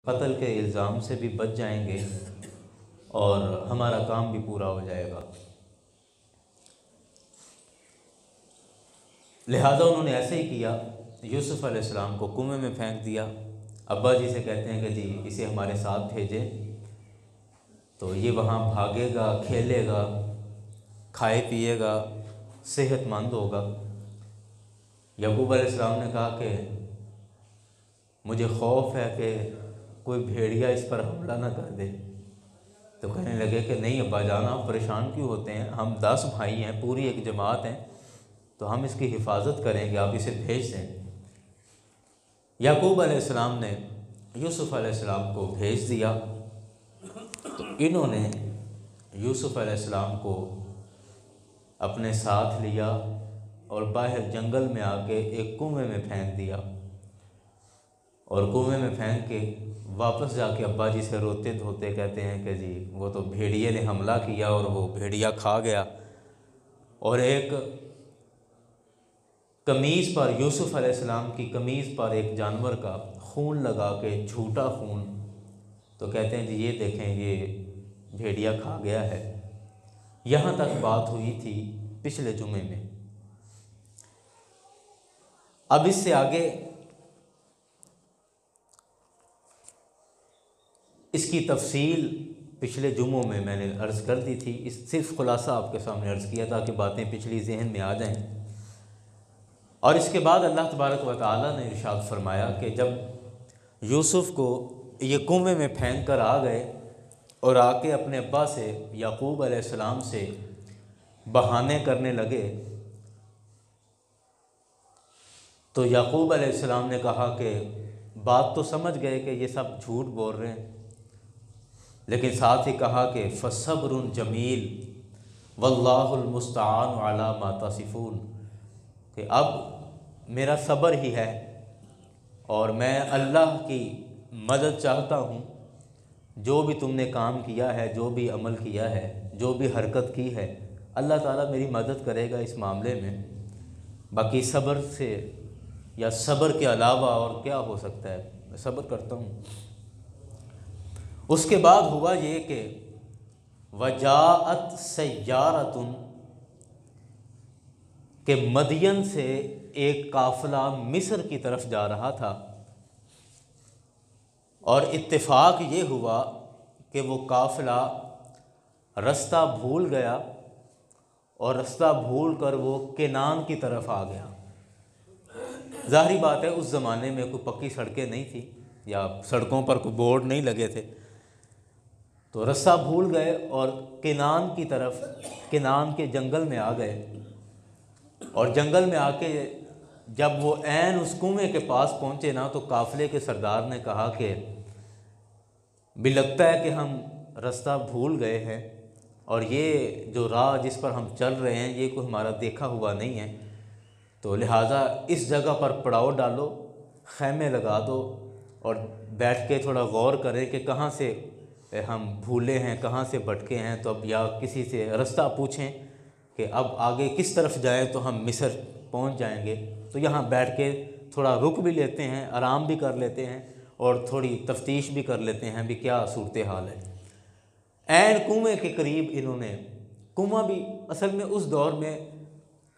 कत्ल के इल्ज़ाम से भी बच जाएंगे और हमारा काम भी पूरा हो जाएगा। लिहाजा उन्होंने ऐसे ही किया, यूसुफ़ अलैहिस्सलाम को कुएं में फेंक दिया। अब्बा जी से कहते हैं कि जी इसे हमारे साथ भेजें तो ये वहाँ भागेगा, खेलेगा, खाए पिएगा, सेहतमंद होगा। याकूब अलैहिस्सलाम ने कहा कि मुझे खौफ है कि कोई भेड़िया इस पर हमला ना कर दे। तो कहने लगे कि नहीं अब्बा जान, आप परेशान क्यों होते हैं, हम 10 भाई हैं, पूरी एक जमात हैं, तो हम इसकी हिफाजत करेंगे, आप इसे भेज दें। याकूब अलैहिस्सलाम ने यूसुफ़ अलैहिस्सलाम को भेज दिया। तो इन्होंने यूसुफ़ अलैहिस्सलाम को अपने साथ लिया और बाहर जंगल में आके एक कुएं में फेंक दिया। और कुएं में फेंक के वापस जाके अब्बा जी से रोते धोते कहते हैं कि जी वो तो भेड़िए ने हमला किया और वो भेड़िया खा गया। और एक कमीज़ पर, यूसुफ़ अलैहिस्सलाम की कमीज़ पर एक जानवर का खून लगा के, झूठा खून, तो कहते हैं जी ये देखें ये भेड़िया खा गया है। यहाँ तक बात हुई थी पिछले जुमे में। अब इससे आगे इसकी तफसील पिछले जुमों में मैंने अर्ज़ कर दी थी, इस सिर्फ खुलासा आपके सामने अर्ज़ किया ताकि बातें पिछली जहन में आ जाएं। और इसके बाद अल्लाह तबारक व तआला ने इरशाद फरमाया कि जब यूसुफ़ को ये कुएं में फेंक कर आ गए और आके अपने अब्बा से, याकूब अलैहिस्सलाम से बहाने करने लगे, तो याकूब अलैहिस्सलाम ने कहा कि बात तो समझ गए कि ये सब झूठ बोल रहे हैं, लेकिन साथ ही कहा कि फसब्रुन जमील वल्लाहुल मुस्तआन अला मा तसिफून, कि अब मेरा सब्र ही है और मैं अल्लाह की मदद चाहता हूँ। जो भी तुमने काम किया है, जो भी अमल किया है, जो भी हरकत की है, अल्लाह ताला मेरी मदद करेगा इस मामले में। बाकी सब्र से या सब्र के अलावा और क्या हो सकता है, मैं सब्र करता हूँ। उसके बाद हुआ ये कि वजाअत सय्यारतुन, के मदियन से एक काफ़िला मिस्र की तरफ जा रहा था और इत्तेफाक ये हुआ कि वो काफ़िला रास्ता भूल गया और रास्ता भूल कर वो केनान की तरफ आ गया। ज़ाहिरी बात है उस ज़माने में कोई पक्की सड़कें नहीं थी या सड़कों पर कोई बोर्ड नहीं लगे थे, तो रास्ता भूल गए और केनान की तरफ, केनान के जंगल में आ गए। और जंगल में आके जब वो ऐन उस कुएं के पास पहुँचे ना, तो काफ़िले के सरदार ने कहा कि भी लगता है कि हम रास्ता भूल गए हैं और ये जो राह जिस पर हम चल रहे हैं ये कोई हमारा देखा हुआ नहीं है, तो लिहाजा इस जगह पर पड़ाव डालो, खैमे लगा दो और बैठ के थोड़ा गौर करें कि कहाँ से हम भूले हैं, कहाँ से भटके हैं। तो अब या किसी से रास्ता पूछें कि अब आगे किस तरफ जाएं तो हम मिस्र पहुंच जाएंगे। तो यहाँ बैठ के थोड़ा रुक भी लेते हैं, आराम भी कर लेते हैं और थोड़ी तफ्तीश भी कर लेते हैं भी क्या सूरत हाल है। ऐन कुएं के करीब इन्होंने, कुआं भी असल में उस दौर में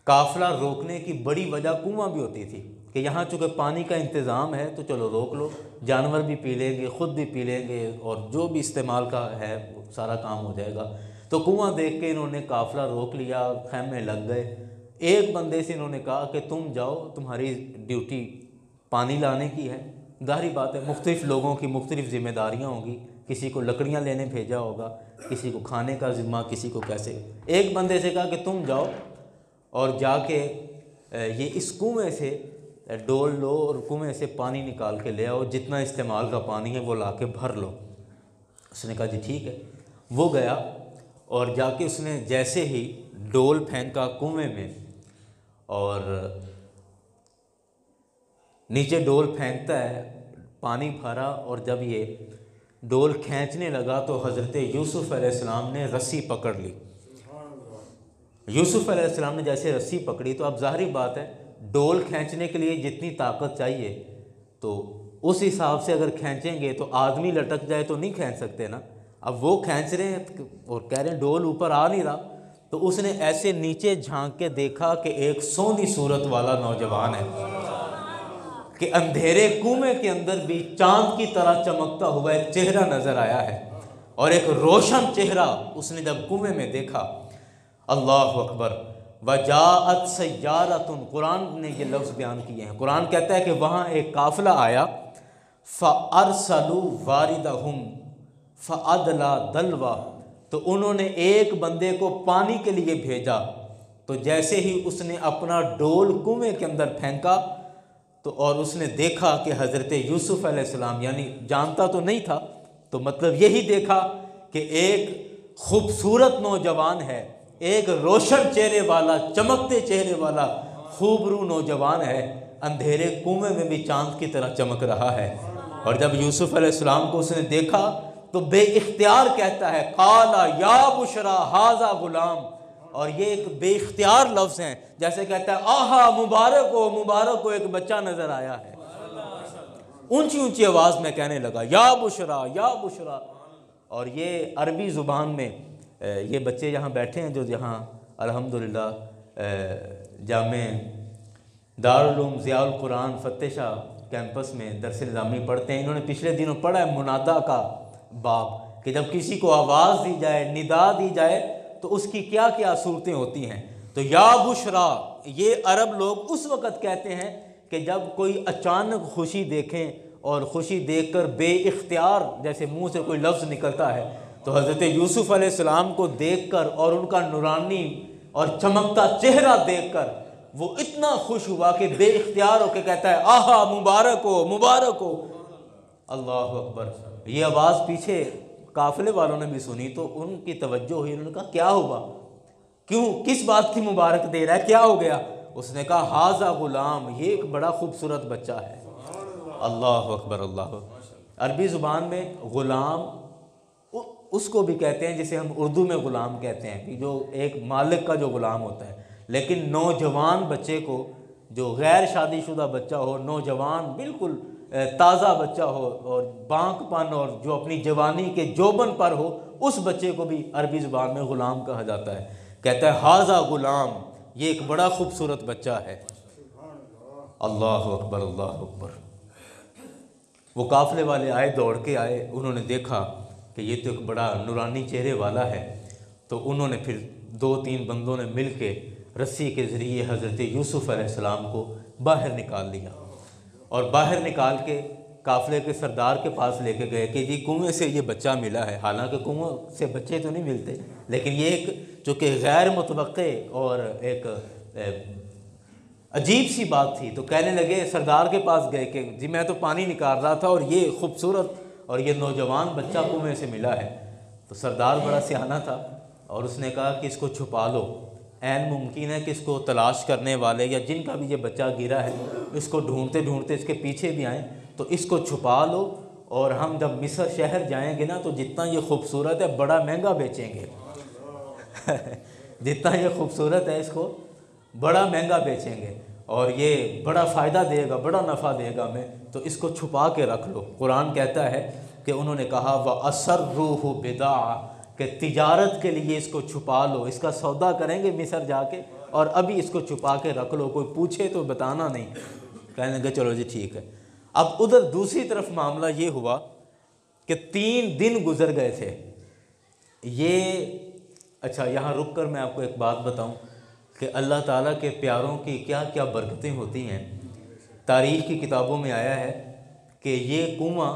काफ़िला रोकने की बड़ी वजह कुआं भी होती थी कि यहाँ चूँकि पानी का इंतज़ाम है तो चलो रोक लो, जानवर भी पी लेंगे, ख़ुद भी पी लेंगे और जो भी इस्तेमाल का है वो सारा काम हो जाएगा। तो कुआं देख के इन्होंने काफ़िला रोक लिया, खैमे लग गए। एक बंदे से इन्होंने कहा कि तुम जाओ, तुम्हारी ड्यूटी पानी लाने की है। ज़ाहिरी बात है मुख्तलिफ़ लोगों की मुख्तलिफ़ ज़िम्मेदारियाँ होंगी, किसी को लकड़ियाँ लेने भेजा होगा, किसी को खाने का ज़िम्मा, किसी को कैसे। एक बंदे से कहा कि तुम जाओ और जाके ये इस कुएं से डोल लो और कुएं से पानी निकाल के ले आओ, जितना इस्तेमाल का पानी है वो ला के भर लो। उसने कहा जी ठीक है। वो गया और जाके उसने जैसे ही डोल फेंका कुएं में और नीचे डोल फेंकता है, पानी भरा, और जब ये डोल खींचने लगा तो हज़रत यूसुफ़ अलैहिस्सलाम ने रस्सी पकड़ ली। यूसुफ़ अलैहिस्सलाम ने जैसे रस्सी पकड़ी तो अब ज़ाहिरी बात है डोल खींचने के लिए जितनी ताकत चाहिए तो उस हिसाब से अगर खींचेंगे तो आदमी लटक जाए तो नहीं खींच सकते ना। अब वो खींच रहे हैं और कह रहे हैं डोल ऊपर आ नहीं रहा, तो उसने ऐसे नीचे झांक के देखा कि एक सोनी सूरत वाला नौजवान है कि अंधेरे कुएं के अंदर भी चांद की तरह चमकता हुआ एक चेहरा नजर आया है, और एक रोशन चेहरा उसने जब कुएं में देखा। अल्लाह अकबर। वजाअत सय्यारतुन, कुरान ने ये लफ्ज़ बयान किए हैं। कुरान कहता है कि वहाँ एक काफ़िला आया, फ़अरसलू वारिदहुम फ़अदला दलवा, तो उन्होंने एक बंदे को पानी के लिए भेजा, तो जैसे ही उसने अपना डोल कुएं के अंदर फेंका तो और उसने देखा कि हज़रत यूसुफ़ अलैहिस्सलाम, यानी जानता तो नहीं था, तो मतलब यही देखा कि एक खूबसूरत नौजवान है, एक रोशन चेहरे वाला, चमकते चेहरे वाला खूबरू नौजवान है, अंधेरे कुएं में भी चांद की तरह चमक रहा है। और जब यूसुफ़ अलैहिस्सलाम को उसने देखा तो बेइख्तियार कहता है, काला या बुशरा हाजा गुलाम, और ये एक बेइख्तियार लफ्ज़ हैं, जैसे कहता है आहा मुबारक हो, एक बच्चा नज़र आया है। ऊंची ऊंची आवाज़ में कहने लगा या बुशरा या बुशरा। और ये अरबी ज़ुबान में ये बच्चे यहाँ बैठे हैं जो यहाँ अल्हम्दुलिल्लाह जामे दारुल उलूम ज़ियाउल कुरान फ़तेह शाह कैंपस में दरस निज़ामी पढ़ते हैं। इन्होंने पिछले दिनों पढ़ा है मुनादा का बाब, कि जब किसी को आवाज़ दी जाए, निदा दी जाए, तो उसकी क्या क्या सूरतें होती हैं। तो या बुशरा ये अरब लोग उस वक़्त कहते हैं कि जब कोई अचानक खुशी देखें और खुशी देखकर बेइख्तियार जैसे मुंह से कोई लफ्ज़ निकलता है, तो हज़रत यूसुफ़ अलैहिस्सलाम को देखकर और उनका नूरानी और चमकता चेहरा देखकर वो इतना खुश हुआ कि बेइख्तियार होकर कहता है आहा मुबारक हो। अल्लाह अकबर। ये आवाज़ पीछे काफ़िले वालों ने भी सुनी तो उनकी तवज्जो हुई, उन्होंने कहा क्या हुआ, क्यों, किस बात की मुबारक दे रहा है, क्या हो गया। उसने कहा हाजा गुलाम, ये एक बड़ा खूबसूरत बच्चा है। अल्लाह अकबर अल्लाह। अरबी ज़ुबान में ग़ुलाम उसको भी कहते हैं जिसे हम उर्दू में ग़ुलाम कहते हैं, कि जो एक मालिक का जो ग़ुलाम होता है। लेकिन नौजवान बच्चे को, जो गैर शादीशुदा बच्चा हो, नौजवान बिल्कुल ताज़ा बच्चा हो और बांकपन और जो अपनी जवानी के जोबन पर हो, उस बच्चे को भी अरबी ज़ुबान में ग़ुलाम कहा जाता है। कहता है हाजा ग़ुलाम, ये एक बड़ा खूबसूरत बच्चा है। अल्लाह अकबर अल्लाह अकबर। वो काफ़िले वाले आए, दौड़ के आए, उन्होंने देखा कि ये तो एक बड़ा नूरानी चेहरे वाला है। तो उन्होंने फिर 2-3 बंदों ने मिल के रस्सी के ज़रिए हज़रत यूसुफ़ अलैहिस्सलाम को बाहर निकाल लिया, और बाहर निकाल के काफ़िले के सरदार के पास लेके गए कि जी कुएं से ये बच्चा मिला है। हालांकि कुएं से बच्चे तो नहीं मिलते, लेकिन ये एक चूँकि गैर मुतवक्के और एक अजीब सी बात थी, तो कहने लगे, सरदार के पास गए कि जी मैं तो पानी निकाल रहा था और ये खूबसूरत और ये नौजवान बच्चा कुएं से मिला है। तो सरदार बड़ा सियाना था और उसने कहा कि इसको छुपा लो, ऐन मुमकिन है कि इसको तलाश करने वाले या जिनका भी ये बच्चा गिरा है इसको ढूंढते ढूंढते इसके पीछे भी आएँ, तो इसको छुपा लो, और हम जब मिस्र शहर जाएंगे ना तो जितना ये खूबसूरत है बड़ा महंगा बेचेंगे जितना ये खूबसूरत है इसको बड़ा महंगा बेचेंगे और ये बड़ा फ़ायदा देगा, बड़ा नफ़ा देगा हमें, तो इसको छुपा के रख लो। कुरान कहता है कि उन्होंने कहा व असर्रुहु बिदा, कि तिजारत के लिए इसको छुपा लो, इसका सौदा करेंगे मिस्र जाके और अभी इसको छुपा के रख लो, कोई पूछे तो बताना नहीं। कहने लगे चलो जी ठीक है। अब उधर दूसरी तरफ मामला ये हुआ कि 3 दिन गुजर गए थे। ये अच्छा, यहाँ रुक कर मैं आपको एक बात बताऊँ कि अल्लाह ताला के प्यारों की क्या क्या बरकतें होती हैं। तारीख़ की किताबों में आया है कि ये कुआं,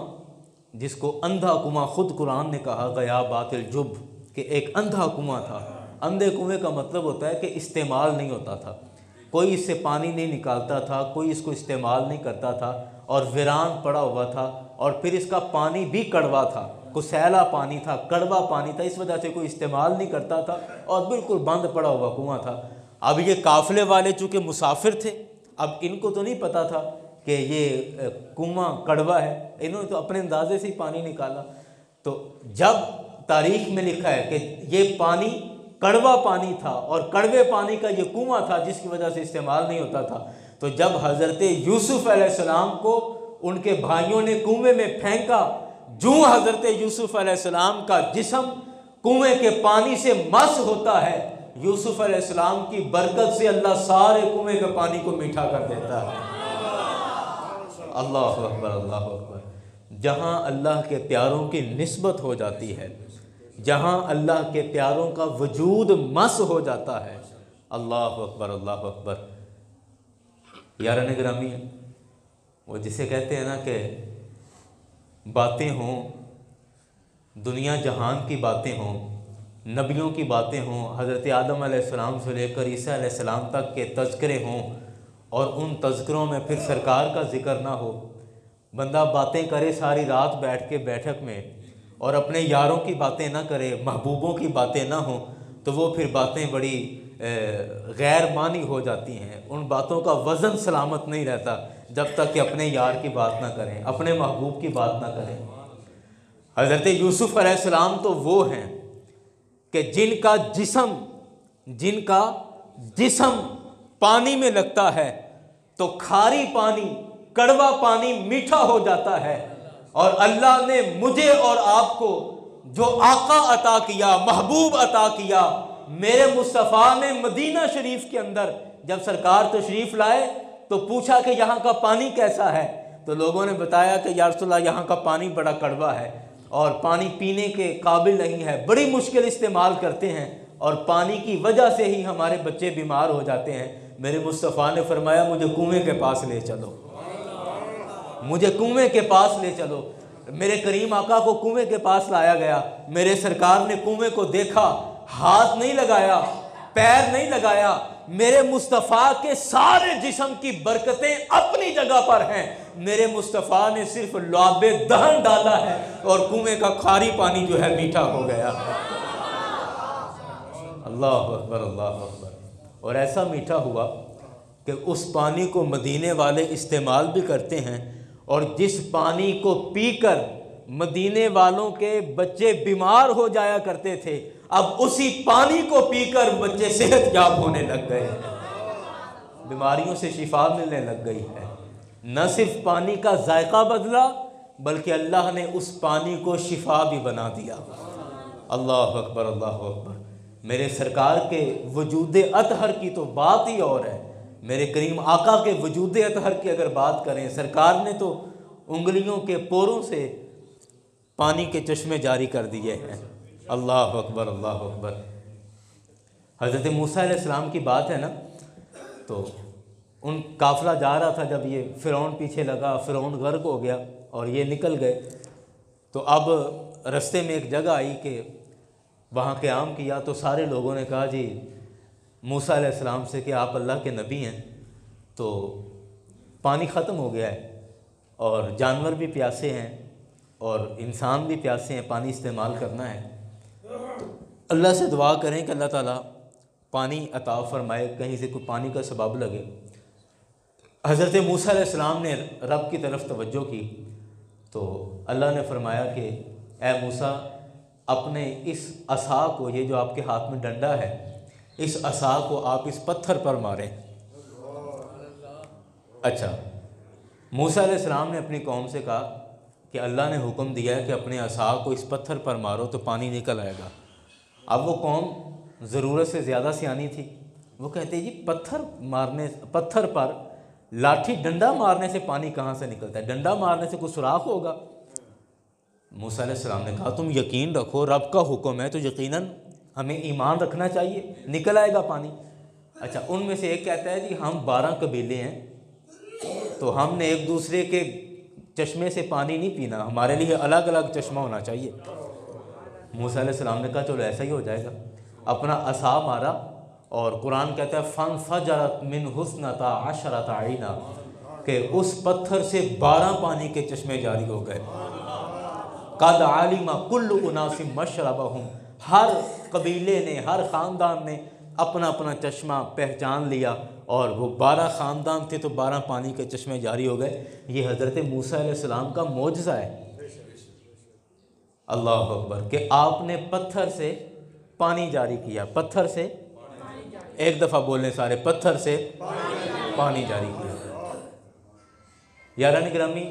जिसको अंधा कुआं ख़ुद कुरान ने कहा गया बातिल जुब, कि एक अंधा कुआं था। अंधे कुएं का मतलब होता है कि इस्तेमाल नहीं होता था, कोई इससे पानी नहीं निकालता था, कोई इसको इस्तेमाल नहीं करता था और वीरान पड़ा हुआ था, और फिर इसका पानी भी कड़वा था, कुसैला पानी था, कड़वा पानी था, इस वजह से कोई इस्तेमाल नहीं करता था और बिल्कुल बंद पड़ा हुआ कुआं था। अब ये काफ़िले वाले चूँकि मुसाफिर थे, अब इनको तो नहीं पता था कि ये कुआं कड़वा है, इन्होंने तो अपने अंदाजे से ही पानी निकाला। तो जब तारीख़ में लिखा है कि ये पानी कड़वा पानी था और कड़वे पानी का ये कुआं था जिसकी वजह से इस्तेमाल नहीं होता था, तो जब हज़रत यूसुफ़ अलैहिस्सलाम को उनके भाइयों ने कुएं में फेंका। जूं हजरत यूसुफ अलैहिस्सलाम का जिस्म कुएं के पानी से मस होता है, यूसुफ अलैहिस्सलाम की बरकत से अल्लाह सारे कुएं के पानी को मीठा कर देता है। अल्लाह अकबर, अल्लाह अकबर। जहाँ अल्लाह के प्यारों की निस्बत हो जाती है, जहाँ अल्लाह के प्यारों का वजूद मस हो जाता है, अल्लाह अकबर, अल्लाह अकबर। यारान गिरामी, वो जिसे कहते हैं ना कि बातें हों, दुनिया जहान की बातें हों, नबियों की बातें हों, हज़रत आदम अलैहिस्सलाम से लेकर ईसा अलैहिस्सलाम तक के तज़किरे हों, और उन तज़किरों में फिर सरकार का ज़िक्र ना हो, बंदा बातें करे सारी रात बैठ के बैठक में और अपने यारों की बातें ना करे, महबूबों की बातें ना हो, तो वो फिर बातें बड़ी गैर मानी हो जाती हैं। उन बातों का वज़न सलामत नहीं रहता जब तक कि अपने यार की बात ना करें, अपने महबूब की बात ना करें। हज़रत यूसुफ अलैहिस्सलाम तो वो हैं कि जिनका जिस्म पानी में लगता है तो खारी पानी, कड़वा पानी मीठा हो जाता है। और अल्लाह ने मुझे और आपको जो आका अता किया, महबूब अता किया, मेरे मुस्तफ़ा ने मदीना शरीफ के अंदर जब सरकार तशरीफ़ लाए तो पूछा कि यहाँ का पानी कैसा है, तो लोगों ने बताया कि या रसूलल्लाह यहाँ का पानी बड़ा कड़वा है और पानी पीने के काबिल नहीं है, बड़ी मुश्किल इस्तेमाल करते हैं और पानी की वजह से ही हमारे बच्चे बीमार हो जाते हैं। मेरे मुस्तफ़ा ने फरमाया मुझे कुएं के पास ले चलो, मुझे कुएं के पास ले चलो। मेरे करीम आका को कुएं के पास लाया गया। मेरे सरकार ने कुएं को देखा, हाथ नहीं लगाया, पैर नहीं लगाया। मेरे मुस्तफ़ा के सारे जिस्म की बरकतें अपनी जगह पर हैं। मेरे मुस्तफ़ा ने सिर्फ लुआबे दहन डाला है और कुएं का खारी पानी जो है मीठा हो गया। अल्लाह अकबर, अल्लाह अकबर। और ऐसा मीठा हुआ कि उस पानी को मदीने वाले इस्तेमाल भी करते हैं, और जिस पानी को पीकर मदीने वालों के बच्चे बीमार हो जाया करते थे, अब उसी पानी को पीकर बच्चे सेहतयाब होने लग गए हैं, बीमारियों से शिफा मिलने लग गई है। न सिर्फ पानी का जायका बदला, बल्कि अल्लाह ने उस पानी को शिफा भी बना दिया। अल्लाह अकबर, अल्लाह अकबर। मेरे सरकार के वजूद अतहर की तो बात ही और है। मेरे करीम आका के वजूद अतहर की अगर बात करें, सरकार ने तो उंगलियों के पोरों से पानी के चश्मे जारी कर दिए हैं। अल्लाह अकबर, अल्लाह अकबर। हज़रत मूसा अलैहिस्सलाम की बात है ना, तो उन काफ़िला जा रहा था, जब ये फ़िरौन पीछे लगा, फ़िरौन गर्क हो गया और ये निकल गए। तो अब रास्ते में एक जगह आई कि वहाँ क़याम किया, तो सारे लोगों ने कहा जी मूसा अलैहिस्सलाम से कि आप अल्लाह के नबी हैं, तो पानी ख़त्म हो गया है और जानवर भी प्यासे हैं और इंसान भी प्यासे हैं, पानी इस्तेमाल करना है, तो अल्लाह से दुआ करें कि अल्लाह ताला पानी अता फ़रमाए, कहीं से कोई पानी का सबब लगे। हज़रत मूसा अलैहिस्सलाम ने रब की तरफ तवज्जो की, तो अल्लाह ने फरमाया कि ए मूसा, अपने इस असा को, ये जो आपके हाथ में डंडा है, इस असा को आप इस पत्थर पर मारें। अच्छा, मूसा अलैहिस्सलाम ने अपनी कौम से कहा कि अल्लाह ने हुक्म दिया है कि अपने असा को इस पत्थर पर मारो तो पानी निकल आएगा। अब वो कौम ज़रूरत से ज़्यादा सियानी थी, वो कहते जी पत्थर पर लाठी डंडा मारने से पानी कहाँ से निकलता है, डंडा मारने से कुछ सुराख होगा। मूसा अलैहिस्सलाम ने कहा तुम यकीन रखो, रब का हुक्म है तो यकीनन हमें ईमान रखना चाहिए, निकल आएगा पानी। अच्छा, उनमें से एक कहता है जी हम 12 कबीले हैं, तो हमने एक दूसरे के चश्मे से पानी नहीं पीना, हमारे लिए अलग अलग चश्मा होना चाहिए। मूसा अलैहिस्सलाम ने कहा चलो ऐसा ही हो जाएगा। अपना असा मारा और कुरान कहता है फ़न फ़जरत मिन हुस्नता अशरता आइना, कि उस पत्थर से 12 पानी के चश्मे जारी हो गए। कद आलिमा कुल्लु उनासिम मशरबहुम, हर कबीले ने, हर ख़ानदान ने अपना अपना चश्मा पहचान लिया और वो 12 ख़ानदान थे तो 12 पानी के चश्मे जारी हो गए। ये हज़रत मूसा अलैहिस्सलाम का मोजज़ा है। अल्लाह अकबर, कि आपने पत्थर से पानी जारी किया, पत्थर से, एक दफ़ा बोलने सारे, पत्थर से पानी जारी किया। यारान गिरामी,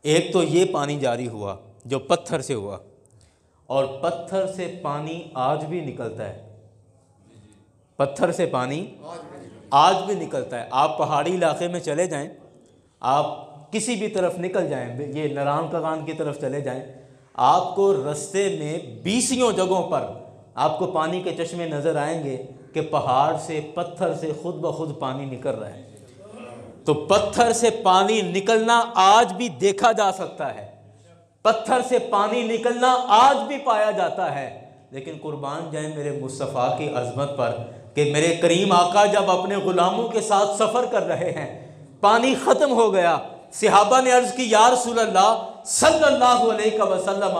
एक तो ये पानी जारी हुआ जो पत्थर से हुआ, और पत्थर से पानी आज भी निकलता है, पत्थर से पानी आज भी निकलता है। आप पहाड़ी इलाके में चले जाएं, आप किसी भी तरफ निकल जाएं, ये नारायण कगान की तरफ चले जाएं, आपको रास्ते में 20 जगहों पर आपको पानी के चश्मे नज़र आएंगे कि पहाड़ से, पत्थर से खुद ब खुद पानी निकल रहा है। तो पत्थर से पानी निकलना आज भी देखा जा सकता है, पत्थर से पानी निकलना आज भी पाया जाता है। लेकिन कुर्बान जाए मेरे मुस्तफ़ा की अज़मत पर कि मेरे करीम आका जब अपने ग़ुलामों के साथ सफ़र कर रहे हैं, पानी ख़त्म हो गया। सहाबा ने अर्ज़ की, या रसूलल्लाह सल्लल्लाहु अलैहि वसल्लम,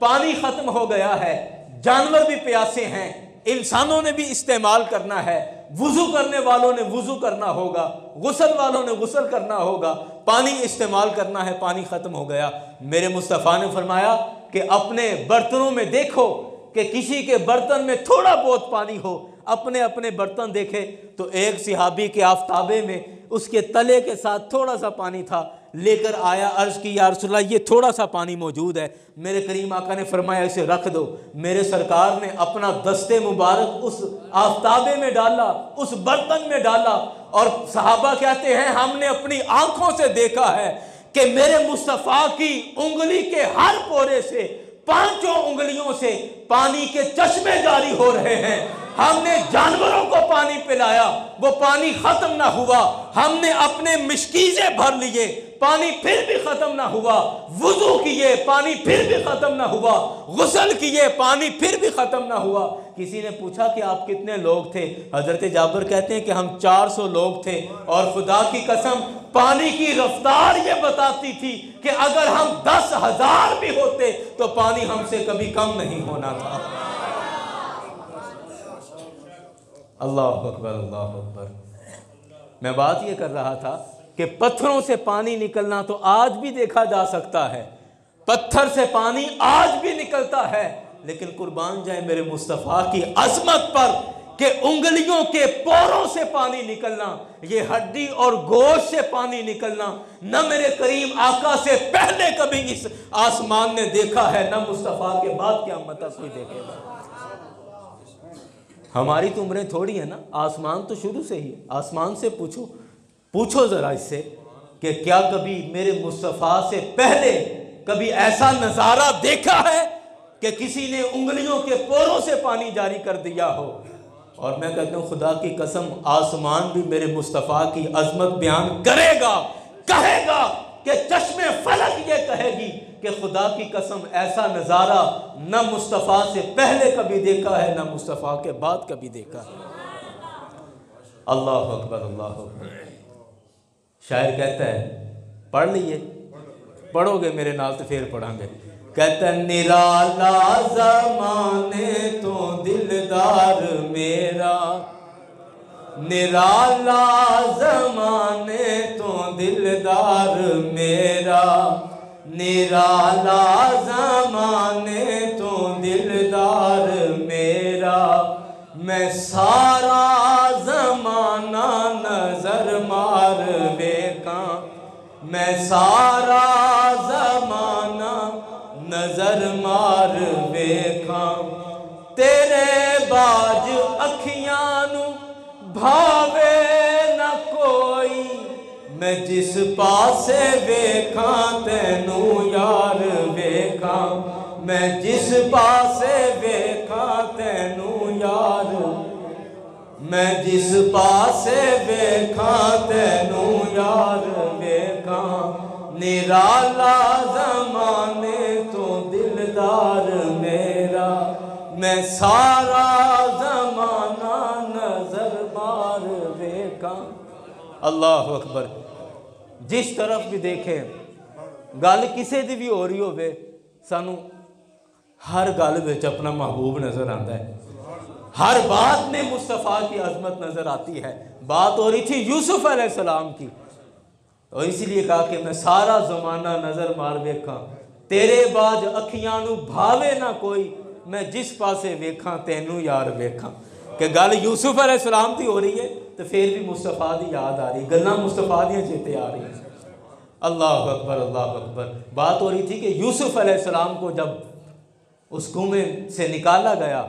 पानी ख़त्म हो गया है, जानवर भी प्यासे हैं, इंसानों ने भी इस्तेमाल करना है, वुज़ू करने वालों ने वुज़ू करना होगा, गुस्ल वालों ने गुस्ल करना होगा, पानी इस्तेमाल करना है, पानी ख़त्म हो गया। मेरे मुस्तफ़ा ने फरमाया कि अपने बर्तनों में देखो कि किसी के बर्तन में थोड़ा बहुत पानी हो। अपने अपने बर्तन देखे तो एक सहाबी के आफताबे में उसके तले के साथ थोड़ा सा पानी था, लेकर आया, अर्ज़ की, या रसूलल्लाह ये थोड़ा सा पानी मौजूद है। मेरे करीम आका ने फरमाया इसे रख दो। मेरे सरकार ने अपना दस्ते मुबारक उस आफताबे में डाला, उस बर्तन में डाला, और सहाबा कहते हैं हमने अपनी आंखों से देखा है कि मेरे मुस्तफ़ा की उंगली के हर पोरे से, 5 उंगलियों से पानी के चश्मे जारी हो रहे हैं। हमने जानवरों को पानी पिलाया, वो पानी खत्म ना हुआ। हमने अपने मिशकीज़े भर लिए, पानी फिर भी खत्म ना हुआ। वुज़ू किए, पानी फिर भी खत्म ना हुआ। गुस्ल किए, पानी फिर भी खत्म ना हुआ। किसी ने पूछा कि आप कितने लोग थे? हजरत जाबिर कहते हैं कि हम 400 लोग थे, और खुदा की कसम पानी की रफ्तार ये बताती थी कि अगर हम 10,000 भी होते तो पानी हमसे कभी कम नहीं होना था। अल्लाह अकबर, अल्लाह अकबर। मैं बात ये कर रहा था कि पत्थरों से पानी निकलना तो आज भी देखा जा सकता है, पत्थर से पानी आज भी निकलता है। लेकिन कुर्बान जाए मेरे मुस्तफ़ा की अज़मत पर कि उंगलियों के पोरों से पानी निकलना, ये हड्डी और गोश्त से पानी निकलना, न मेरे करीम आका से पहले कभी इस आसमान ने देखा है, न मुस्तफ़ा के बाद क़यामत तक कोई देखेगा। हमारी तो उम्रें थोड़ी है ना, आसमान तो शुरू से ही। आसमान से पूछो ज़रा इससे कि क्या कभी मेरे मुस्तफ़ा से पहले कभी ऐसा नज़ारा देखा है कि किसी ने उंगलियों के पोरों से पानी जारी कर दिया हो। और मैं कहता हूँ खुदा की कसम आसमान भी मेरे मुस्तफ़ा की अज़मत बयान करेगा, कहेगा कि चश्मे फलक ये कहेगी कि खुदा की कसम ऐसा नज़ारा न मुस्तफ़ा से पहले कभी देखा है, न मुस्तफ़ा के बाद कभी देखा है। अल्लाह अकबर, अल्लाह अकबर। शायर कहता है, पढ़ लीजिए, पढ़ोगे मेरे नाल तो फिर पढ़ांगे। कहता है, निराला ज़माने तो दिलदार मेरा, निराला ज़माने तो दिलदार मेरा, निराला ज़माने तो दिलदार मेरा, मैं सारा ज़माना नज़र मार बेका, मैं सारा ज़माना नज़र मार बेका, तेरे बाज अखियां नू भावे न कोई, मैं जिस पासे वेखा तेनू यार वेखा, मैं जिस पासे वेखा तेनू यार, मैं जिस पासे वेखा तेनू यार वेखा, निराला ज़माने तो दिलदार मेरा, मैं सारा ज़माना नज़र मार वेखा। अल्लाह अकबर। जिस तरफ भी देखें गल किसी की भी हो रही होवे, सानू हर गल विच अपना महबूब नज़र आता है, हर बात में मुस्तफ़ा की अज़मत नज़र आती है। बात हो रही थी यूसुफ अलैहिस्सलाम की, और इसीलिए कहा कि मैं सारा ज़माना नज़र मार वेखा, तेरे बाज अखियां नू भावे ना कोई, मैं जिस पासे वेखा तेनू यार वेखा। कि गल यूसुफ अलैहिस्सलाम की हो रही है तो फिर भी मुस्तफ़ा की याद आ रही, गल्लां मुस्तफ़ा दी चेते आ रही। अल्लाह अकबर अल्लाह अकबर। बात हो रही थी कि यूसुफ अलैहिस्सलाम को जब उस कुएं से निकाला गया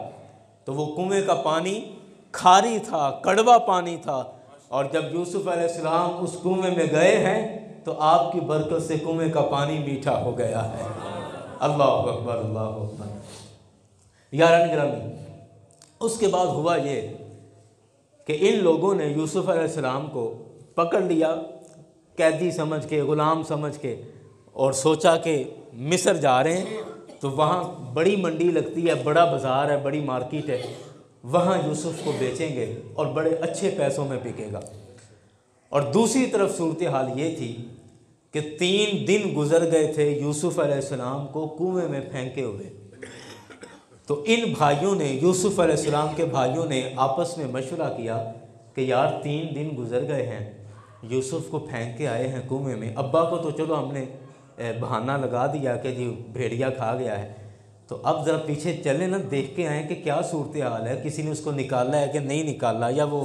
तो वो कुएं का पानी खारी था, कड़वा पानी था, और जब यूसुफ अलैहिस्सलाम उस कुएं में गए हैं तो आपकी बरकत से कुएं का पानी मीठा हो गया है। अल्लाह अकबर अल्लाह अकबर। यारान गिरामी, उसके बाद हुआ ये कि इन लोगों ने यूसुफ अलैहिस्सलाम को पकड़ लिया, कैदी समझ के, ग़ुलाम समझ के, और सोचा कि मिस्र जा रहे हैं तो वहाँ बड़ी मंडी लगती है, बड़ा बाज़ार है, बड़ी मार्केट है, वहाँ यूसुफ को बेचेंगे और बड़े अच्छे पैसों में बिकेगा। और दूसरी तरफ सूरत हाल ये थी कि 3 दिन गुजर गए थे यूसुफ अलैहिस्सलाम को कुएं में फेंके हुए। तो इन भाइयों ने, यूसुफ अलैहिस्सलाम के भाइयों ने आपस में मशवरा किया कि यार 3 दिन गुजर गए हैं, यूसुफ को फेंक के आए हैं कुएं में। अब्बा को तो चलो हमने बहाना लगा दिया कि जी भेड़िया खा गया है, तो अब ज़रा पीछे चले ना, देख के आए कि क्या सूरत हाल है, किसी ने उसको निकाला है कि नहीं निकाला, या वो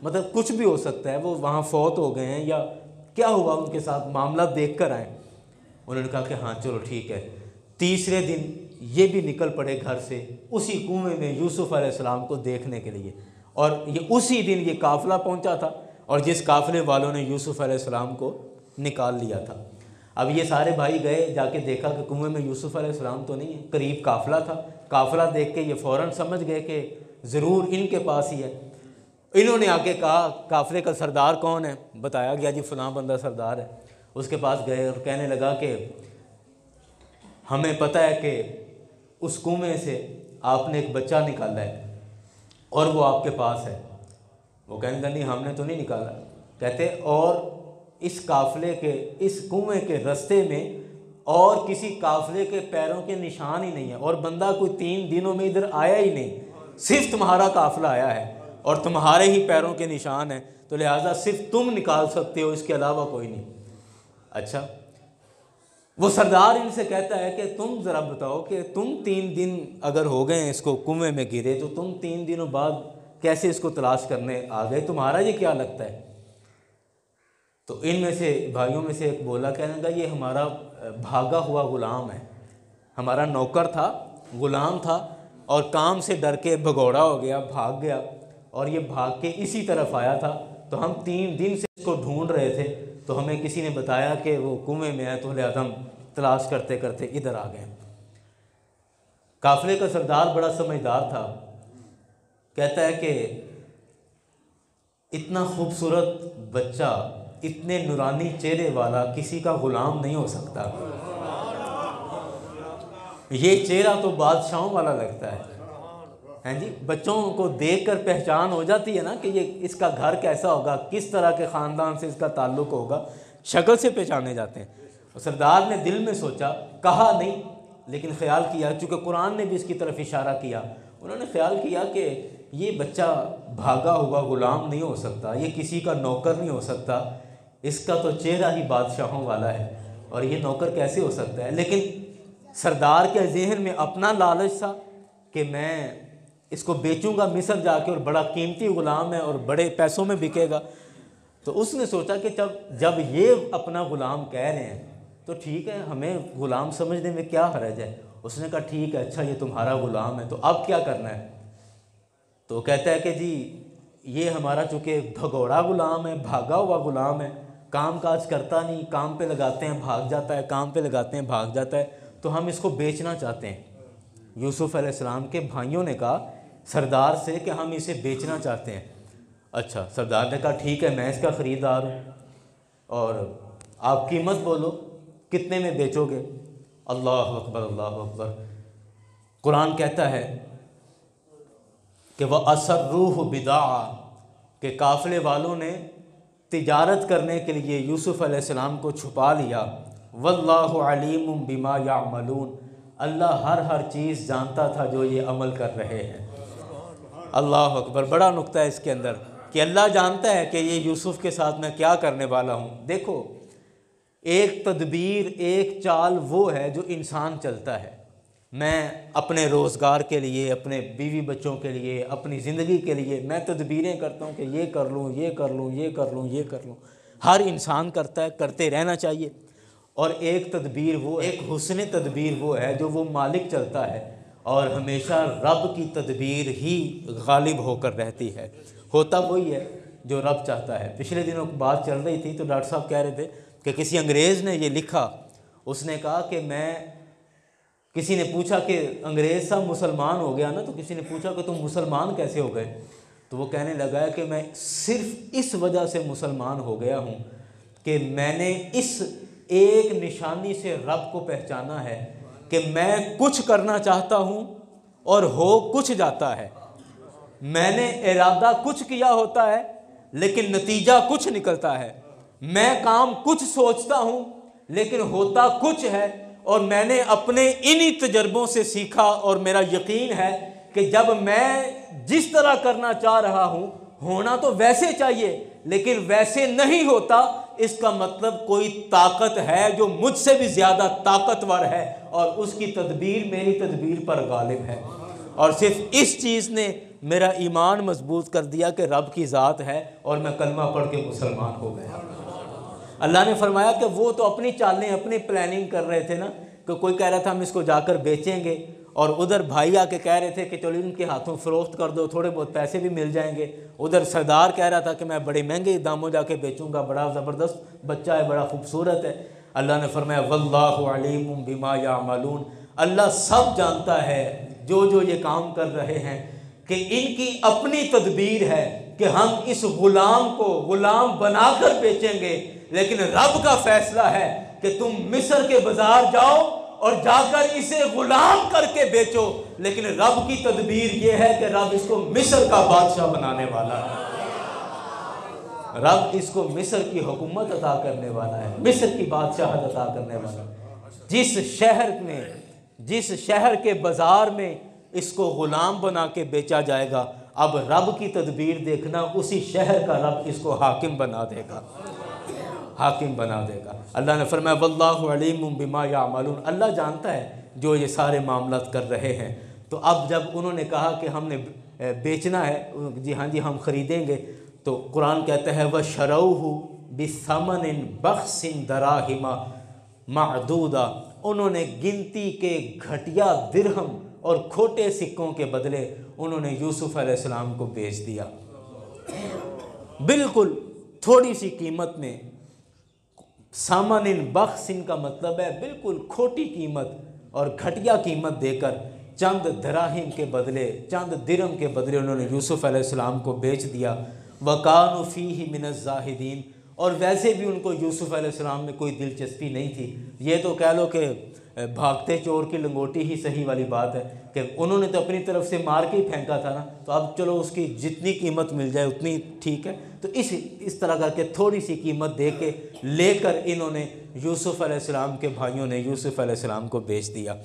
मतलब कुछ भी हो सकता है, वो वहाँ फौत हो गए हैं या क्या हुआ उनके साथ, मामला देख कर आए। उन्होंने कहा कि हाँ चलो ठीक है। तीसरे दिन ये भी निकल पड़े घर से उसी कुएं में यूसुफ अलैहिस्सलाम को देखने के लिए, और ये उसी दिन ये काफ़िला पहुंचा था और जिस काफ़िले वालों ने यूसुफ अलैहिस्सलाम को निकाल लिया था। अब ये सारे भाई गए, जाके देखा कि कुएं में यूसुफ अलैहिस्सलाम तो नहीं है, करीब काफ़िला था। काफ़िला देख के ये फ़ौरन समझ गए कि ज़रूर इनके पास ही है। इन्होंने आके कहा काफ़िले का सरदार कौन है, बताया गया जी फ़लाँ बंदा सरदार है। उसके पास गए और कहने लगा कि हमें पता है कि उस कुएं से आपने एक बच्चा निकाला है और वो आपके पास है। वो कहने लगा नहीं हमने तो नहीं निकाला। कहते और इस काफ़िले के, इस कुएं के रास्ते में और किसी काफ़िले के पैरों के निशान ही नहीं है, और बंदा कोई 3 दिनों में इधर आया ही नहीं, सिर्फ तुम्हारा काफ़िला आया है और तुम्हारे ही पैरों के निशान हैं, तो लिहाजा सिर्फ तुम निकाल सकते हो, इसके अलावा कोई नहीं। अच्छा, वो सरदार इनसे कहता है कि तुम ज़रा बताओ कि तुम 3 दिन अगर हो गए इसको कुएं में गिरे, तो तुम 3 दिनों बाद कैसे इसको तलाश करने आ गए, तुम्हारा ये क्या लगता है? तो इनमें से भाइयों में से एक बोला, कहने लगा ये हमारा भागा हुआ ग़ुलाम है, हमारा नौकर था, ग़ुलाम था, और काम से डर के भगौड़ा हो गया, भाग गया, और ये भाग के इसी तरफ आया था। तो हम 3 दिन से इसको ढूंढ रहे थे, तो हमें किसी ने बताया कि वो कुएं में है, तो लिहाजा हम तलाश करते करते इधर आ गए। काफ़िले का सरदार बड़ा समझदार था, कहता है कि इतना खूबसूरत बच्चा, इतने नूरानी चेहरे वाला किसी का ग़ुलाम नहीं हो सकता। ये चेहरा तो बादशाहों वाला लगता है, हैं जी। बच्चों को देखकर पहचान हो जाती है ना कि ये इसका घर कैसा होगा, किस तरह के ख़ानदान से इसका ताल्लुक़ होगा, शक्ल से पहचाने जाते हैं। और सरदार ने दिल में सोचा, कहा नहीं लेकिन ख्याल किया, चूँकि कुरान ने भी इसकी तरफ इशारा किया, उन्होंने ख्याल किया कि ये बच्चा भागा हुआ ग़ुलाम नहीं हो सकता, ये किसी का नौकर नहीं हो सकता, इसका तो चेहरा ही बादशाहों वाला है, और ये नौकर कैसे हो सकता है। लेकिन सरदार के जहन में अपना लालच था कि मैं इसको बेचूंगा मिस्र जाके, और बड़ा कीमती ग़ुलाम है और बड़े पैसों में बिकेगा। तो उसने सोचा कि जब ये अपना ग़ुलाम कह रहे हैं तो ठीक है, हमें ग़ुलाम समझने में क्या हर्ज है। उसने कहा ठीक है, अच्छा ये तुम्हारा ग़ुलाम है, तो अब क्या करना है? तो कहता है कि जी ये हमारा चूँकि भगौड़ा ग़ुलाम है, भागा हुआ ग़ुलाम है, काम काज करता नहीं, काम पे लगाते हैं भाग जाता है, काम पे लगाते हैं भाग जाता है, तो हम इसको बेचना चाहते हैं। यूसुफ अलैहिस्सलाम के भाइयों ने कहा सरदार से कि हम इसे बेचना चाहते हैं। अच्छा, सरदार ने कहा ठीक है, मैं इसका ख़रीदार हूँ, और आप कीमत बोलो, कितने में बेचोगे? अल्लाह अकबर अल्लाह अकबर। कुरान कहता है कि वह असर्रूह बिदा, के काफ़िले वालों ने तिजारत करने के लिए यूसुफ अलैहिस्सलाम को छुपा लिया। वल्लाहु अलीमुम बिमा यामलून, अल्लाह हर चीज़ जानता था जो ये अमल कर रहे हैं। अल्लाह अकबर। बड़ा नुक्ता है इसके अंदर कि अल्लाह जानता है कि ये यूसुफ के साथ मैं क्या करने वाला हूँ। देखो, एक तदबीर, एक चाल वो है जो इंसान चलता है। मैं अपने रोज़गार के लिए, अपने बीवी बच्चों के लिए, अपनी ज़िंदगी के लिए मैं तदबीरें करता हूँ कि ये कर लूँ, ये कर लूँ, ये कर लूँ, ये कर लूँ। हर इंसान करता है, करते रहना चाहिए। और एक तदबीर वो, एक हुस्न तदबीर वो है जो वो मालिक चलता है और हमेशा रब की तदबीर ही गालिब होकर रहती है। होता वही है जो रब चाहता है। पिछले दिनों बात चल रही थी तो डॉक्टर साहब कह रहे थे कि किसी अंग्रेज़ ने ये लिखा, उसने कहा कि किसी ने पूछा कि अंग्रेज़ साहब मुसलमान हो गया ना, तो किसी ने पूछा कि तुम मुसलमान कैसे हो गए, तो वो कहने लगा है कि मैं सिर्फ इस वजह से मुसलमान हो गया हूँ कि मैंने इस एक निशानी से रब को पहचाना है कि मैं कुछ करना चाहता हूँ और हो कुछ जाता है। मैंने इरादा कुछ किया होता है लेकिन नतीजा कुछ निकलता है। मैं काम कुछ सोचता हूँ लेकिन होता कुछ है। और मैंने अपने इन्हीं तजर्बों से सीखा और मेरा यकीन है कि जब मैं जिस तरह करना चाह रहा हूँ होना तो वैसे चाहिए लेकिन वैसे नहीं होता, इसका मतलब कोई ताकत है जो मुझसे भी ज़्यादा ताकतवर है और उसकी तदबीर मेरी तदबीर पर गालिब है। और सिर्फ इस चीज़ ने मेरा ईमान मजबूत कर दिया कि रब की ज़ात है और मैं कलमा पढ़ के मुसलमान हो गया। अल्लाह ने फरमाया कि वो तो अपनी चालें, अपनी प्लानिंग कर रहे थे ना, कि कोई कह रहा था हम इसको जाकर बेचेंगे और उधर भाई आके कह रहे थे कि चलो इनके हाथों फ़रोख्त कर दो, थोड़े बहुत पैसे भी मिल जाएंगे। उधर सरदार कह रहा था कि मैं बड़े महंगे दामों जाके बेचूंगा, बड़ा ज़बरदस्त बच्चा है, बड़ा खूबसूरत है। अल्लाह ने फरमाया वल्लाहु अलीमुम बिमा यामलून, अल्लाह सब जानता है जो जो ये काम कर रहे हैं कि इनकी अपनी तदबीर है कि हम इस गुलाम को गुलाम बनाकर बेचेंगे, लेकिन रब का फैसला है कि तुम मिस्र के बाजार जाओ और जाकर इसे गुलाम करके बेचो। लेकिन रब की तदबीर ये है कि रब इसको मिस्र का बादशाह बनाने वाला है, रब इसको मिस्र की हुकूमत अता करने वाला है, मिस्र की बादशाहत अता करने वाला है। जिस शहर के बाजार में इसको गुलाम बना के बेचा जाएगा, अब रब की तदबीर देखना, उसी शहर का रब इसको हाकिम बना देगा, हाकिम बना देगा। अल्लाह ने फरमाया वल्लाहु अलीमुम बिमा यामलून, अल्लाह जानता है जो ये सारे मामलात कर रहे हैं। तो अब जब उन्होंने कहा कि हमने बेचना है, जी हाँ जी हम ख़रीदेंगे, तो कुरान कहता है व शरऊहु बिसमनिन बख्सिन दराहिमा मादूदा, उन्होंने गिनती के घटिया दिरहम और खोटे सिक्कों के बदले उन्होंने यूसुफ अलैहिस्सलाम को बेच दिया, बिल्कुल थोड़ी सी कीमत में। सामानिन बख्सिन का मतलब है बिल्कुल खोटी कीमत और घटिया कीमत देकर चंद दराहिम के बदले, चंद दिरहम के बदले उन्होंने यूसुफ अलैहिस्सलाम को बेच दिया। वकानु फीही मिनज़ ज़ाहिदीन, और वैसे भी उनको यूसुफ अलैहिस्सलाम में कोई दिलचस्पी नहीं थी। ये तो कह लो कि भागते चोर की लंगोटी ही सही वाली बात है कि उन्होंने तो अपनी तरफ से मार के ही फेंका था ना, तो अब चलो उसकी जितनी कीमत मिल जाए उतनी ठीक है। तो इस तरह करके थोड़ी सी कीमत दे के लेकर इन्होंने यूसुफ अलैहिस्सलाम के भाइयों ने यूसुफ अलैहिस्सलाम को बेच दिया।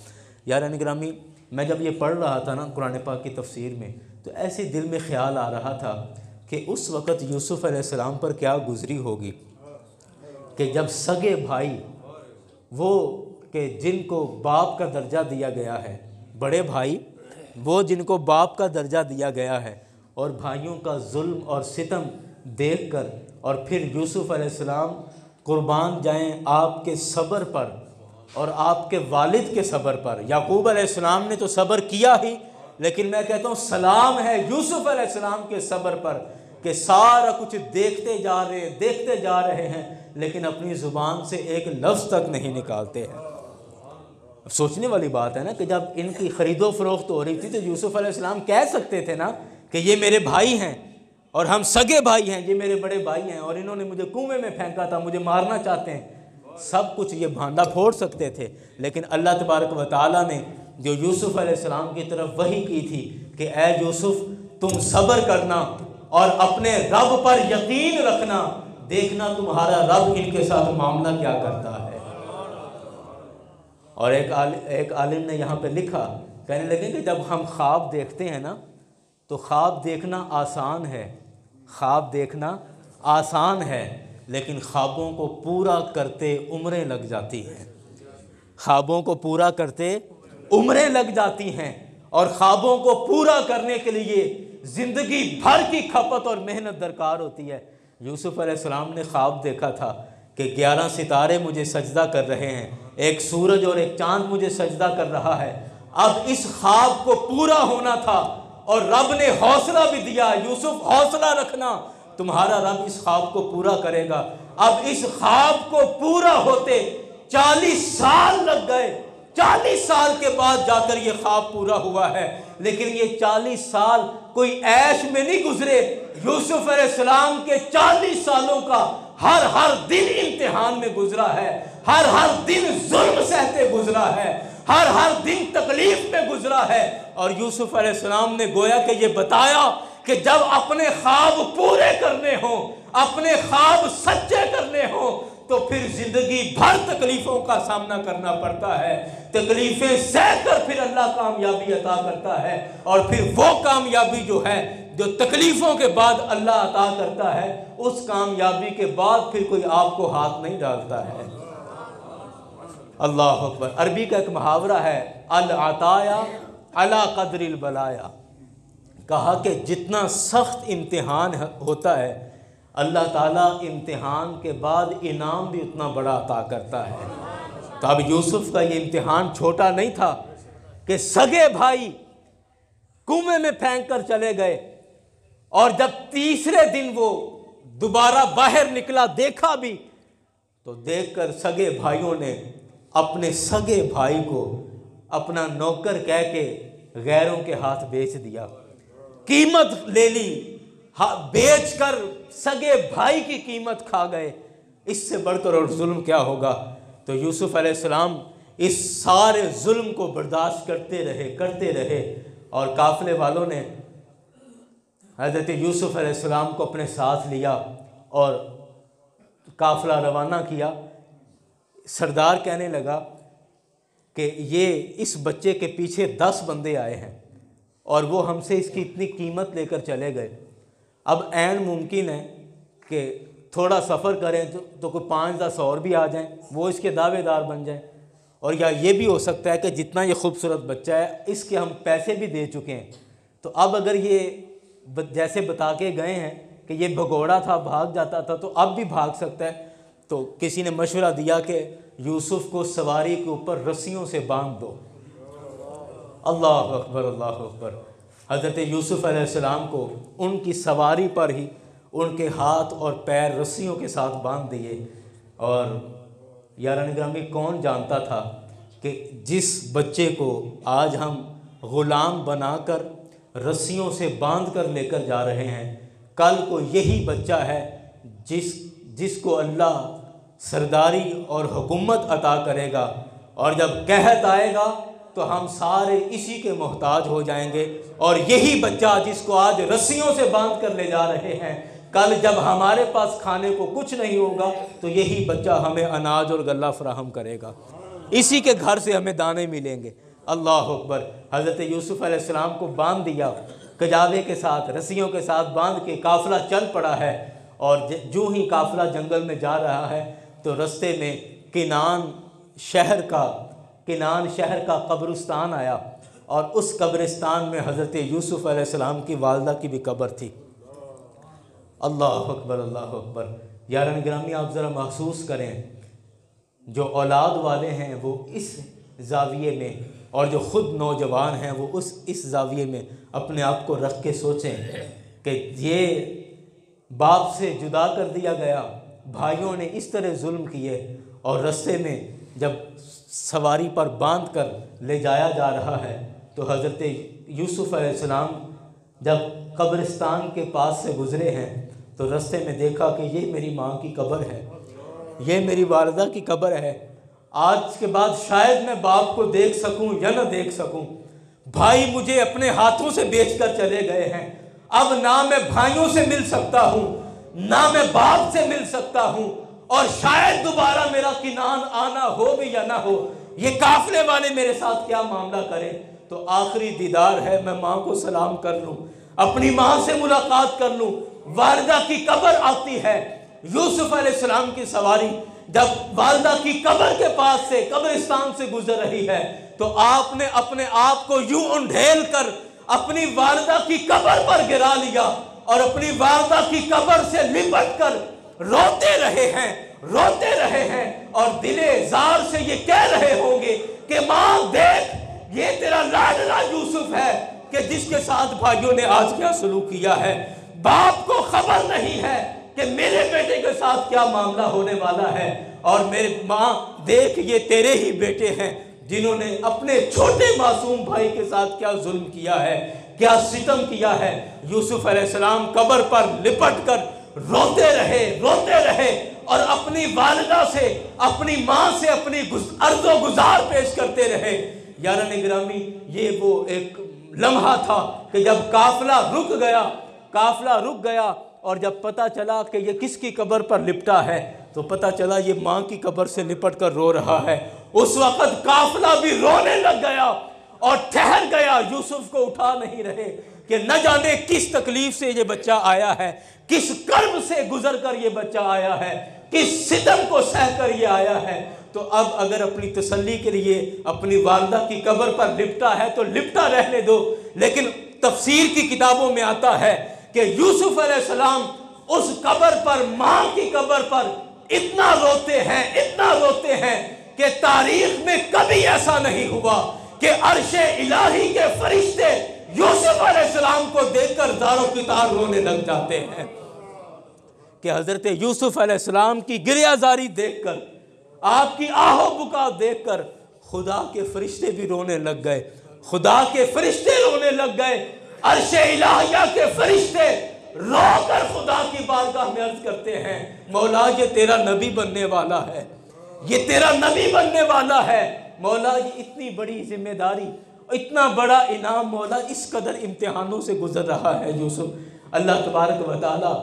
यार निगरामी, मैं जब ये पढ़ रहा था ना कुरान पाक की तफसीर में, तो ऐसे दिल में ख्याल आ रहा था कि उस वक़्त यूसुफ अलैहिस्सलाम पर क्या गुजरी होगी कि जब सगे भाई वो कि जिनको बाप का दर्जा दिया गया है, बड़े भाई वो जिनको बाप का दर्जा दिया गया है, और भाइयों का जुल्म और सितम देखकर और फिर यूसुफ अलैहिस्सलाम कुर्बान जाएं आपके सब्र पर और आपके वालिद के सब्र पर। याकूब अलैहिस्सलाम ने तो सब्र किया ही, लेकिन मैं कहता हूँ सलाम है यूसुफ अलैहिस्सलाम के सब्र पर कि सारा कुछ देखते जा रहे हैं लेकिन अपनी ज़ुबान से एक लफ्ज़ तक नहीं निकालते हैं। सोचने वाली बात है ना कि जब इनकी ख़रीदो फरोख्त हो रही थी तो यूसुफ अलैहिस्सलाम कह सकते थे ना कि ये मेरे भाई हैं और हम सगे भाई हैं, ये मेरे बड़े भाई हैं और इन्होंने मुझे कुएं में फेंका था, मुझे मारना चाहते हैं, सब कुछ ये भांडा फोड़ सकते थे। लेकिन अल्लाह तबारक व तआला ने जो यूसुफ अलैहिस्सलाम की तरफ वही की थी कि ए यूसुफ तुम सब्र करना और अपने रब पर यकीन रखना, देखना तुम्हारा रब इनके साथ मामला क्या करता है। और एक आलिम ने यहाँ पे लिखा, कहने लगे कि जब हम ख्वाब देखते हैं ना तो ख्वाब देखना आसान है, ख्वाब देखना आसान है, लेकिन ख्वाबों को पूरा करते उम्रें लग जाती हैं, ख्वाबों को पूरा करते उम्रें लग जाती हैं, और ख्वाबों को पूरा करने के लिए ज़िंदगी भर की खपत और मेहनत दरकार होती है। यूसुफ अलैहिस्सलाम ने ख्वाब देखा था कि 11 सितारे मुझे सजदा कर रहे हैं, एक सूरज और एक चांद मुझे सजदा कर रहा है। अब इस ख्वाब को पूरा होना था और रब ने हौसला भी दिया, यूसुफ हौसला रखना, तुम्हारा रब इस ख्वाब को पूरा करेगा। अब इस ख्वाब को पूरा होते 40 साल लग गए। 40 साल के बाद जाकर ये ख्वाब पूरा हुआ है। लेकिन ये 40 साल कोई ऐश में नहीं गुजरे। यूसुफ अलैहिस्सलाम के 40 सालों का हर दिन इम्तिहान में गुजरा है, हर दिन जुल्म सहते गुजरा है, हर दिन तकलीफ में गुजरा है। और यूसुफ अलैहिस्सलाम ने गोया कि ये बताया कि जब अपने ख्वाब पूरे करने हो, अपने ख्वाब सच्चे करने हो, तो फिर जिंदगी भर तकलीफों का सामना करना पड़ता है। तकलीफें सहकर फिर अल्लाह कामयाबी अता करता है। और फिर वो कामयाबी जो है, जो तकलीफों के बाद अल्लाह अता करता है, उस कामयाबी के बाद फिर कोई आपको हाथ नहीं डालता है। अल्लाह अकबर। अरबी का एक मुहावरा है, अल अताया अला कदरिल बलाया। कहा कि जितना सख्त इम्तिहान होता है, अल्लाह ताला इम्तिहान के बाद इनाम भी उतना बड़ा अता करता है। तो अब यूसुफ का ये इम्तिहान छोटा नहीं था कि सगे भाई कुएं में फेंक कर चले गए, और जब तीसरे दिन वो दोबारा बाहर निकला, देखा भी, तो देखकर सगे भाइयों ने अपने सगे भाई को अपना नौकर कह के गैरों के हाथ बेच दिया, कीमत ले ली, बेचकर सगे भाई की कीमत खा गए। इससे बढ़कर और जुल्म क्या होगा। तो यूसुफ अलैहिस्सलाम इस सारे जुल्म को बर्दाश्त करते रहे और काफिले वालों ने हज़रत यूसुफ अलैहिस्सलाम को अपने साथ लिया और काफिला रवाना किया। सरदार कहने लगा कि ये इस बच्चे के पीछे 10 बंदे आए हैं और वो हमसे इसकी इतनी कीमत लेकर चले गए। अब ऐन मुमकिन है कि थोड़ा सफ़र करें तो कोई 5-10 और भी आ जाएं, वो इसके दावेदार बन जाएं। और या ये भी हो सकता है कि जितना ये खूबसूरत बच्चा है, इसके हम पैसे भी दे चुके हैं, तो अब अगर ये जैसे बता के गए हैं कि ये भगोड़ा था, भाग जाता था, तो अब भी भाग सकता है। तो किसी ने मशवरा दिया कि यूसुफ को सवारी के ऊपर रस्सियों से बांध दो। अल्लाह अकबर, अल्लाह अकबर। हज़रत यूसुफ अलैहिस्सलाम को उनकी सवारी पर ही उनके हाथ और पैर रस्सियों के साथ बांध दिए। और यारान ग्रामी, कौन जानता था कि जिस बच्चे को आज हम ग़ुलाम बनाकर रस्सियों से बांध कर लेकर जा रहे हैं, कल को यही बच्चा है जिसको अल्लाह सरदारी और हुकूमत अता करेगा। और जब कहत आएगा तो हम सारे इसी के मोहताज हो जाएंगे। और यही बच्चा जिसको आज रस्सियों से बांध कर ले जा रहे हैं, कल जब हमारे पास खाने को कुछ नहीं होगा तो यही बच्चा हमें अनाज और गल्ला फराहम करेगा, इसी के घर से हमें दाने मिलेंगे। अल्लाह अकबर। हज़रत यूसुफ अलैहिस्सलाम को बांध दिया, कजावे के साथ, रस्सियों के साथ बांध के काफ़िला चल पड़ा है। और जो ही काफ़िला जंगल में जा रहा है तो रास्ते में किनान शहर का कब्रिस्तान आया, और उस कब्रिस्तान में हज़रत यूसुफ अलैहिस्सलाम की वालदा की भी कब्र थी। अल्लाह अकबर, अल्लाह अकबर। यारान गिरामी, आप ज़रा महसूस करें, जो औलाद वाले हैं वो इस ज़ाविये में, और जो ख़ुद नौजवान हैं वो इस ज़ाविये में अपने आप को रख के सोचें कि ये बाप से जुदा कर दिया गया, भाइयों ने इस तरह जुल्म किए, और रास्ते में जब सवारी पर बांध कर ले जाया जा रहा है तो हज़रत यूसुफ अलैहिस्सलाम जब कब्रिस्तान के पास से गुज़रे हैं तो रास्ते में देखा कि ये मेरी माँ की कब्र है, ये मेरी वालिदा की कब्र है। आज के बाद शायद मैं बाप को देख सकूं या न देख सकूं। भाई मुझे अपने हाथों से बेचकर चले गए हैं, अब ना मैं भाइयों से मिल सकता हूं, ना मैं बाप से मिल सकता हूं, और शायद दोबारा मेरा किनान आना हो भी या ना हो। ये काफिले वाले मेरे साथ क्या मामला करें। तो आखिरी दीदार है, मैं माँ को सलाम कर लूं, अपनी माँ से मुलाकात कर लूं। वालिदा की कब्र आती है, यूसुफ अलैहिस्सलाम की सवारी जब वालिदा की कब्र के पास से, कब्रिस्तान से गुजर रही है, तो आपने अपने आप को यूं उंडेल कर अपनी वालिदा की कब्र पर गिरा लिया और अपनी वालिदा की कब्र से लिपट कर रोते रहे हैं। रोते रहे हैं और दिले जार से ये कह रहे होंगे कि माँ देख, ये तेरा लाडला यूसुफ है कि जिसके साथ भाइयों ने आज क्या सलूक किया है। बाप को खबर नहीं है कि मेरे बेटे के साथ क्या मामला होने वाला है। और मेरे माँ देख, ये तेरे ही बेटे हैं जिन्होंने अपने छोटे मासूम भाई के साथ क्या जुल्म किया है, क्या सितम किया है। यूसुफ अलैहिस्सलाम कब्र पर लिपट कर रोते रहे और अपनी वालिदा से, अपनी माँ से अपनी अर्ज़ो गुजार पेश करते रहे। यारान गिरामी, ये वो एक लम्हा था कि जब काफिला रुक गया और जब पता चला कि ये किसकी कब्र पर लिपटा है, तो पता चला ये माँ की कब्र से लिपट कर रो रहा है। उस वक़्त काफिला भी रोने लग गया और ठहर गया, यूसुफ को उठा नहीं रहे कि न जाने किस तकलीफ से ये बच्चा आया है, किस कर्ब से गुजर कर ये बच्चा आया है, किस सितम को सह कर ये आया है। तो अब अगर अपनी तसल्ली के लिए अपनी वालिदा की कब्र पर लिपटा है तो लिपटा रहने दो। लेकिन तफसीर की किताबों में आता है कि यूसुफ अलैहिस्सलाम उस कब्र पर, माँ की कब्र पर इतना रोते हैं कि तारीख में कभी ऐसा नहीं हुआ कि अर्शे इलाही के फरिश्ते यूसुफ अलैहिस्सलाम को देखकर दारो कितार रोने लग जाते हैं। कि हजरत यूसुफ अलैहिस्सलाम की गिरियाजारी देखकर, आपकी आहो बुका देखकर खुदा के फरिश्ते भी रोने लग गए, खुदा के फरिश्ते रोने लग गए। अर्शे इलाहिया के फरिश्ते रोकर खुदा की बारगाह में अर्ज करते हैं, मौला ये तेरा नबी बनने वाला है, ये तेरा नबी बनने वाला है। मौला ये इतनी बड़ी जिम्मेदारी, इतना बड़ा इनाम मौला इस कदर इम्तिहानों से गुजर रहा है यूसुफ। अल्लाह तबारक व तआला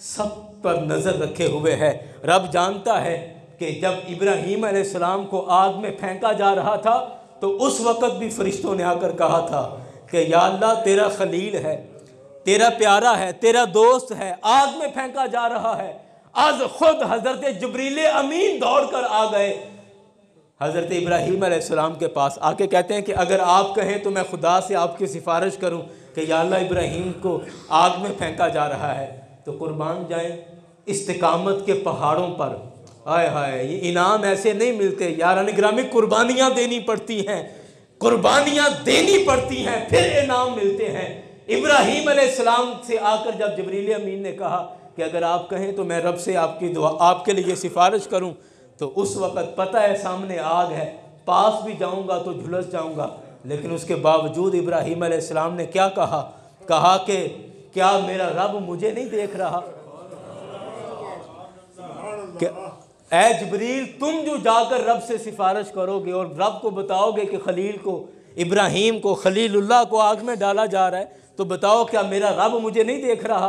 सब पर नज़र रखे हुए है। रब जानता है कि जब इब्राहीम अलैहिस्सलाम को आग में फेंका जा रहा था तो उस वक़्त भी फरिश्तों ने आकर कहा था कि या अल्लाह तेरा खलील है, तेरा प्यारा है, तेरा दोस्त है, आग में फेंका जा रहा है। आज खुद हज़रत जिब्रील अमीन दौड़ कर आ गए हज़रत इब्राहीम अलैहिस्सलाम के पास, आके कहते हैं कि अगर आप कहें तो मैं खुदा से आपकी सिफारिश करूं कि या अल्लाह इब्राहीम को आग में फेंका जा रहा है तो कुर्बान जाएं इस्तिकामत के पहाड़ों पर। आय हाय, ये इनाम ऐसे नहीं मिलते यारान गिरामी, कुर्बानियाँ देनी पड़ती हैं फिर इनाम मिलते हैं। इब्राहीम अलैहिस्सलाम से आकर जब जिब्रील अमीन ने कहा कि अगर आप कहें तो मैं रब से आपकी दुआ, आपके लिए सिफारिश करूं, तो उस वक़्त पता है सामने आग है, पास भी जाऊंगा तो झुलस जाऊंगा। लेकिन उसके बावजूद इब्राहीम अलैहिस्सलाम ने क्या कहा कि क्या मेरा रब मुझे नहीं देख रहा? ऐ जिब्रील, तुम जो जाकर रब से सिफारिश करोगे और रब को बताओगे कि खलील को, इब्राहीम को, खलीलुल्लाह को आग में डाला जा रहा है, तो बताओ क्या मेरा रब मुझे नहीं देख रहा?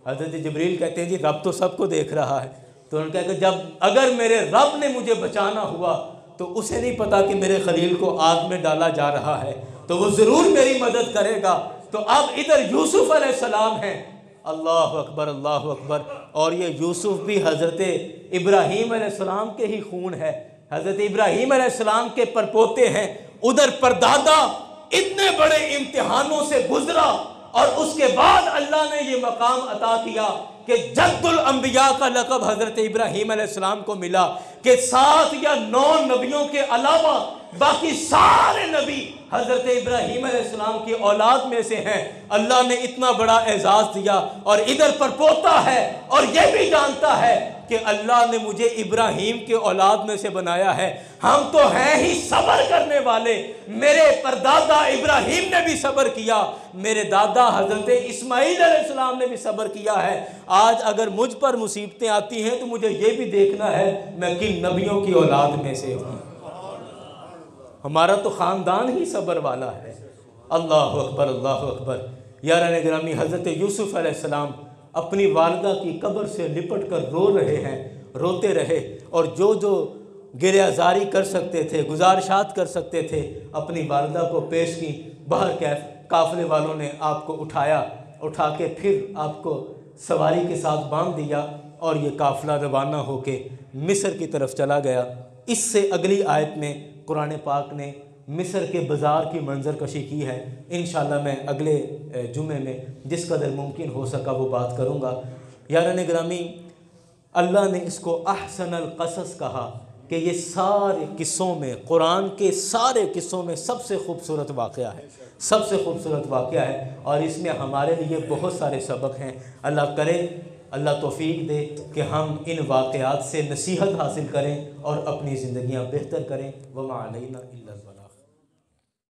हज़रत जिब्रील कहते हैं जी रब तो सबको देख रहा है। तो उन्होंने कहा कि जब अगर मेरे रब ने मुझे बचाना हुआ तो उसे नहीं पता कि मेरे खलील को आग में डाला जा रहा है, तो वो ज़रूर मेरी मदद करेगा। तो अब इधर यूसुफ अलैहिस्सलाम हैं, अल्लाह अकबर अल्लाह अकबर, और ये यूसुफ भी हज़रत इब्राहीम अलैहिस्सलाम के ही खून है, हज़रत इब्राहीम अलैहिस्सलाम के परपोते हैं। उधर परदादा इतने बड़े इम्तिहानों से गुजरा और उसके बाद अल्लाह ने ये मकाम अता किया कि जद्दुल अंबिया का लक़ब हज़रत इब्राहीम अलैहिस्सलाम को मिला कि 7 या 9 नबियों के अलावा बाकी सारे नबी हज़रत इब्राहीम अलैहिस्सलाम की औलाद में से हैं। अल्लाह ने इतना बड़ा एजाज़ दिया और इधर पर पोता है और ये भी जानता है कि अल्लाह ने मुझे इब्राहीम के औलाद में से बनाया है। हम तो हैं ही सब्र करने वाले। मेरे परदादा इब्राहीम ने भी सब्र किया, मेरे दादा हज़रत इस्माईल अलैहिस्सलाम ने भी सब्र किया है। आज अगर मुझ पर मुसीबतें आती हैं तो मुझे ये भी देखना है मैं किन नबियों की औलाद में से हूँ। हमारा तो ख़ानदान ही सब्र वाला है। अल्लाह अकबर अल्लाह अकबर। यारान गिरामी, हज़रत यूसुफ अलैहिस्सलाम अपनी वालिदा की कब्र से लिपट कर रो रहे हैं, रोते रहे और जो जो गिरियाजारी कर सकते थे, गुजारिशात कर सकते थे, अपनी वालिदा को पेश की। बाहर काफ़िले वालों ने आपको उठा के फिर आपको सवारी के साथ बांध दिया और ये काफ़िला रवाना होके मिस्र की तरफ चला गया। इससे अगली आयत में कुरान पाक ने मिस्र के बाज़ार की मंजर कशी की है। इंशाअल्लाह मैं अगले जुमे में जिस कदर मुमकिन हो सका वो बात करूँगा। यारान गिरामी, अल्लाह ने इसको अहसनल क़सस कहा कि ये सारे किस्सों में, कुरान के सारे किस्सों में सबसे खूबसूरत वाक़या है, सबसे खूबसूरत वाक़या है। और इसमें हमारे लिए बहुत सारे सबक हैं। अल्लाह करे, अल्लाह तौफ़ीक दे कि हम इन वाक़यात से नसीहत हासिल करें और अपनी ज़िंदगियाँ बेहतर करें। वमा अलैना इल्लल बलाग।